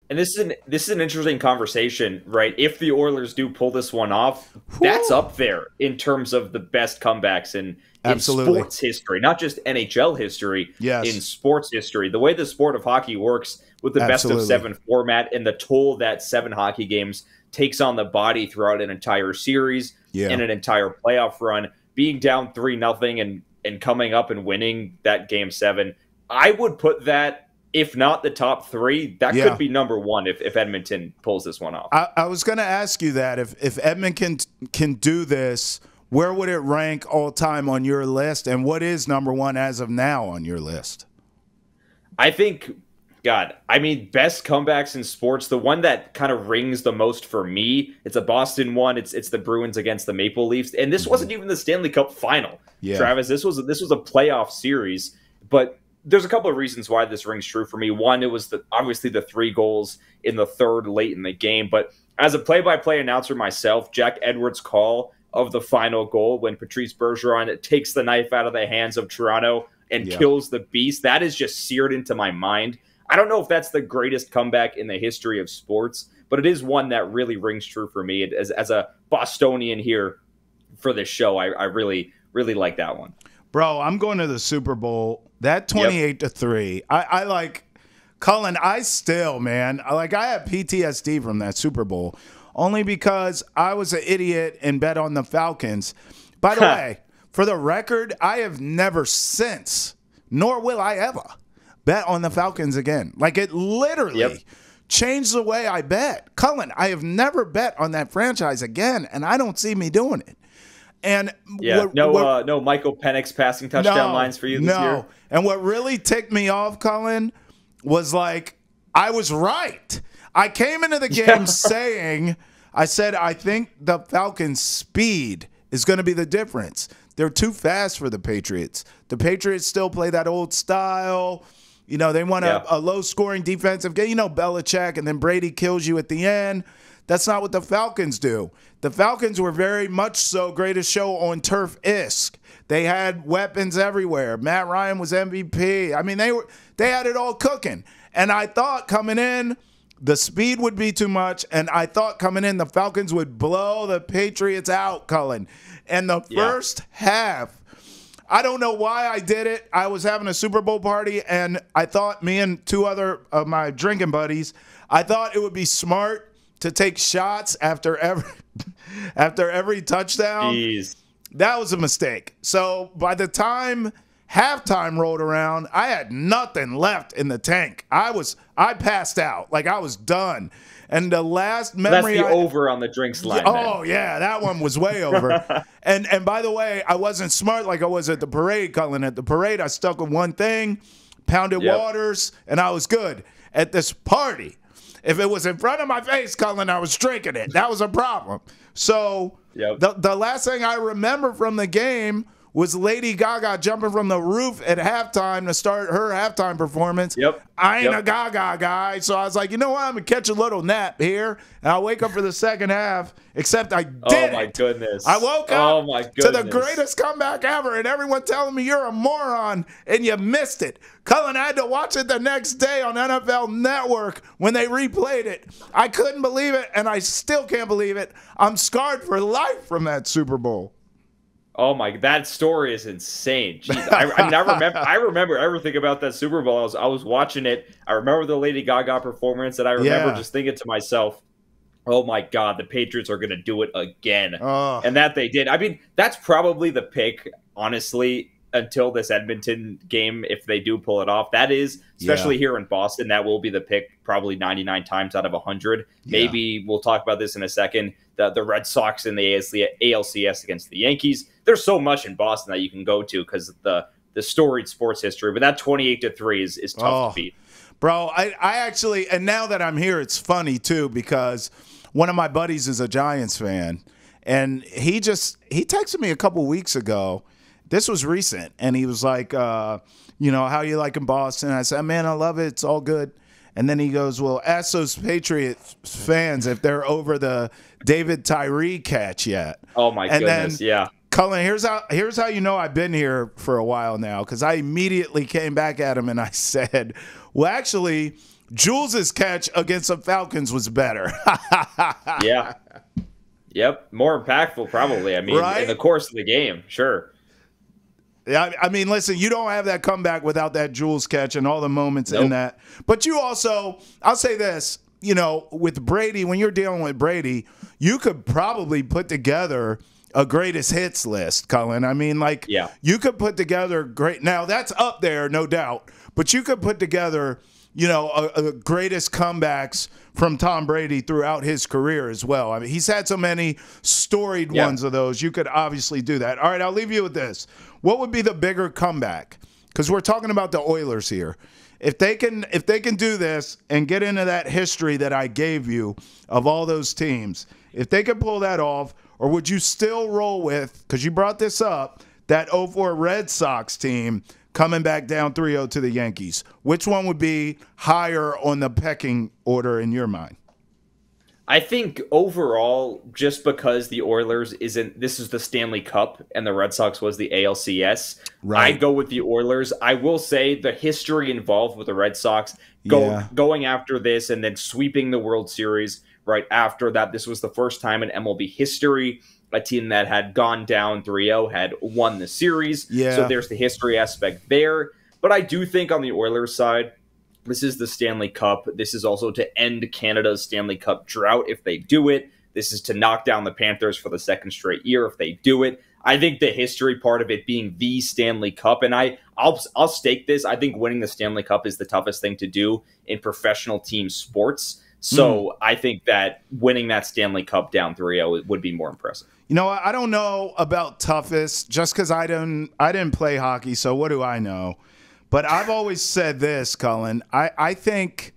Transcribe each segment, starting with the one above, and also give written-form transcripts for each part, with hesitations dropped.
And this is an interesting conversation, right? If the Oilers do pull this one off, that's Whew. up there in terms of the best comebacks in Absolutely. sports history, not just NHL history, in Yes. sports history. The way the sport of hockey works with the best of Absolutely. seven format and the toll that seven hockey games takes on the body throughout an entire series Yeah. and an entire playoff run, being down 3-0 and coming up and winning that game seven, I would put that, if not the top three, that Yeah. could be number one if Edmonton pulls this one off. I was going to ask you that if Edmonton can do this, where would it rank all time on your list, and what is number one as of now on your list? I think, God, I mean, best comebacks in sports, the one that kind of rings the most for me, it's a Boston one. It's the Bruins against the Maple Leafs. And this wasn't even the Stanley Cup Final, Yeah. Travis. This was a playoff series, but there's a couple of reasons why this rings true for me. One, it was obviously the 3 goals in the third late in the game. But as a play-by-play announcer myself, Jack Edwards' call of the final goal when Patrice Bergeron takes the knife out of the hands of Toronto and Yeah. kills the beast, that is just seared into my mind. I don't know if that's the greatest comeback in the history of sports, but it is one that really rings true for me. As a Bostonian here for this show, I really, really like that one. Bro, I'm going to the Super Bowl. That 28-3. I like Cullen. I still, man, I have PTSD from that Super Bowl only because I was an idiot and bet on the Falcons. By the way, for the record, I have never since, nor will I ever, bet on the Falcons again. Like, it literally changed the way I bet. Cullen, I have never bet on that franchise again, and I don't see me doing it. And no Michael Penix passing touchdown lines for you this year. And what really ticked me off, Colin, was like I was right. I came into the game saying, I said, I think the Falcons' speed is going to be the difference. They're too fast for the Patriots. The Patriots still play that old style. You know, they want a low-scoring defensive game. You know, Belichick, and then Brady kills you at the end. That's not what the Falcons do. The Falcons were very much so greatest show on turf-esque. They had weapons everywhere. Matt Ryan was MVP. I mean, they had it all cooking. And I thought coming in, the speed would be too much, and I thought coming in, the Falcons would blow the Patriots out, Cullen. And the first half, I don't know why I did it. I was having a Super Bowl party, and I thought, me and 2 other of my drinking buddies, I thought it would be smart to take shots after every touchdown. Jeez. That was a mistake. So by the time halftime rolled around, I had nothing left in the tank. I passed out. Like, I was done. And the last memory, that's the over on the drinks line. Oh yeah, that one was way over. and by the way, I wasn't smart like I was at the parade, Cullen. At the parade, I stuck with one thing, pounded waters, and I was good. At this party, if it was in front of my face, Cullen, I was drinking it. That was a problem. So the last thing I remember from the game was Lady Gaga jumping from the roof at halftime to start her halftime performance. I ain't a Gaga guy, so I was like, you know what? I'm going to catch a little nap here, and I'll wake up for the second half, except I did Oh, my goodness. I woke up to the greatest comeback ever, and everyone telling me you're a moron, and you missed it. Cullen, I had to watch it the next day on NFL Network when they replayed it. I couldn't believe it, and I still can't believe it. I'm scarred for life from that Super Bowl. Oh my! That story is insane. Jeez, I remember everything about that Super Bowl. I was watching it. I remember the Lady Gaga performance, and I remember just thinking to myself, "Oh my God, the Patriots are going to do it again," and that they did. I mean, that's probably the pick, honestly, until this Edmonton game. If they do pull it off, that is, especially here in Boston, that will be the pick probably 99 times out of 100. Maybe we'll talk about this in a second. The Red Sox in the ALCS against the Yankees. There's so much in Boston that you can go to because of the storied sports history. But that 28-3 is tough to beat. Bro, I actually, and now that I'm here, it's funny too because one of my buddies is a Giants fan, and he texted me a couple weeks ago. This was recent, and he was like, how you like in Boston? I said, man, I love it. It's all good. And then he goes, well, ask those Patriots fans if they're over the David Tyree catch yet. Oh, my goodness, yeah. Cullen, here's how you know I've been here for a while now, because I immediately came back at him and I said, well, actually, Jules's catch against the Falcons was better. Yeah. Yep. More impactful, probably. I mean, Right? in the course of the game, sure. Yeah, I mean, listen, you don't have that comeback without that Jules catch and all the moments Nope. in that. But you also, I'll say this, you know, with Brady, when you're dealing with Brady, you could probably put together a greatest hits list, Colin. I mean, like, Yeah. you could put together great. Now, that's up there, no doubt. But you could put together, you know, a greatest comebacks from Tom Brady throughout his career as well. I mean, he's had so many storied ones of those. You could obviously do that. All right, I'll leave you with this. What would be the bigger comeback? Because we're talking about the Oilers here. If they can do this and get into that history that I gave you of all those teams, if they could pull that off, or would you still roll with, because you brought this up, that 04 Red Sox team coming back down 3-0 to the Yankees? Which one would be higher on the pecking order in your mind? I think overall, just because the Oilers this is the Stanley Cup and the Red Sox was the ALCS, Right. I go with the Oilers. I will say the history involved with the Red Sox going after this and then sweeping the World Series right after that. This was the first time in MLB history a team that had gone down 3-0 had won the series. Yeah. So there's the history aspect there. But I do think on the Oilers side, this is the Stanley Cup. This is also to end Canada's Stanley Cup drought if they do it. This is to knock down the Panthers for the second straight year if they do it. I think the history part of it being the Stanley Cup, and I'll stake this. I think winning the Stanley Cup is the toughest thing to do in professional team sports. So I think that winning that Stanley Cup down 3-0 would be more impressive. You know, I don't know about toughest just because I didn't play hockey, so what do I know? But I've always said this, Cullen. I think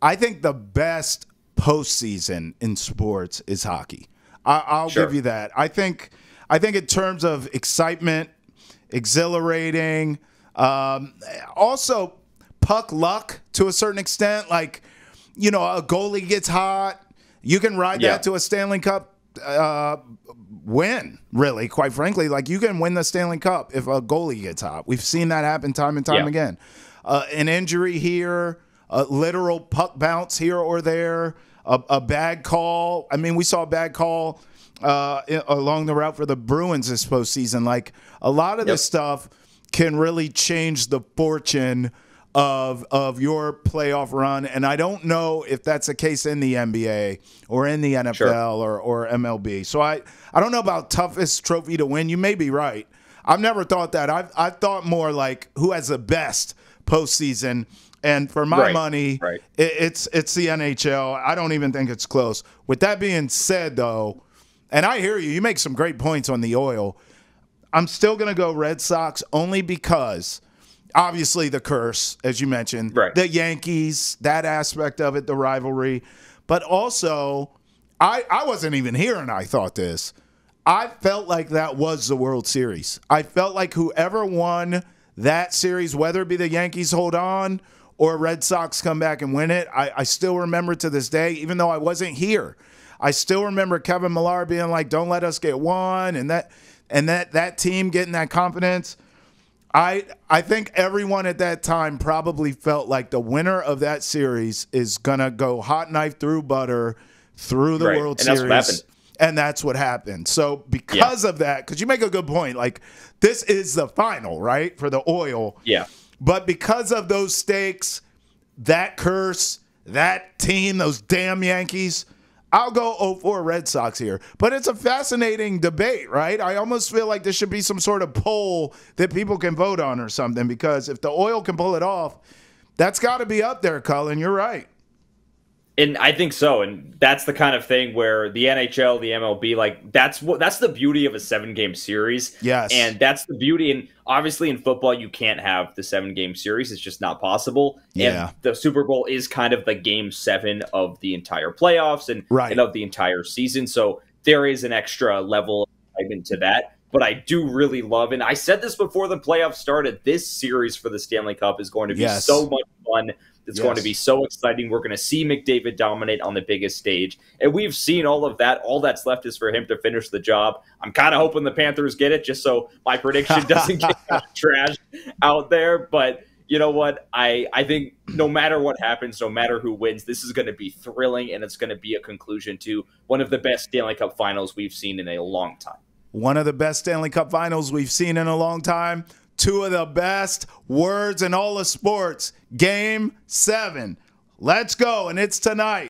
the best postseason in sports is hockey. I'll Sure. give you that. I think in terms of excitement, exhilarating, also puck luck to a certain extent. Like, you know, a goalie gets hot, you can ride that to a Stanley Cup win, really, quite frankly. Like, you can win the Stanley Cup if a goalie gets hot. We've seen that happen time and time again. An injury here, a literal puck bounce here or there, a bad call. I mean, we saw a bad call along the route for the Bruins this postseason. Like, a lot of this stuff can really change the fortune of your playoff run, and I don't know if that's the case in the NBA or in the NFL or MLB. So I don't know about toughest trophy to win. You may be right. I've never thought that. I've thought more like who has the best postseason. And for my money, it's the NHL. I don't even think it's close. With that being said, though, and I hear you, you make some great points on the oil. I'm still going to go Red Sox only because obviously the curse, as you mentioned, the Yankees, that aspect of it, the rivalry. But also, I wasn't even here and I thought this. I felt like that was the World Series. I felt like whoever won that series, whether it be the Yankees hold on or Red Sox come back and win it, I still remember to this day, even though I wasn't here, I still remember Kevin Millar being like, don't let us get one, and that team getting that confidence. I think everyone at that time probably felt like the winner of that series is going to go hot knife through butter through the World Series. And that's what happened. So because of that, because you make a good point, like this is the final, right, for the oil. Yeah. But because of those stakes, that curse, that team, those damn Yankees, I'll go 04 Red Sox here. But it's a fascinating debate, right? I almost feel like there should be some sort of poll that people can vote on or something, because if the oil can pull it off, that's got to be up there, Cullen. You're right. And I think so. And that's the kind of thing where the NHL, the MLB, like that's the beauty of a 7-game series. Yes. And that's the beauty. And obviously in football, you can't have the 7-game series. It's just not possible. Yeah. And the Super Bowl is kind of the game 7 of the entire playoffs and of the entire season. So there is an extra level of excitement to that. But I do really love, and I said this before the playoffs started, this series for the Stanley Cup is going to be so much fun. It's going to be so exciting. We're going to see McDavid dominate on the biggest stage. And we've seen all of that. All that's left is for him to finish the job. I'm kind of hoping the Panthers get it just so my prediction doesn't get trashed out there. But you know what? I think no matter what happens, no matter who wins, this is going to be thrilling, and it's going to be a conclusion to one of the best Stanley Cup finals we've seen in a long time. One of the best Stanley Cup finals we've seen in a long time. Two of the best words in all of sports. Game 7. Let's go, and it's tonight.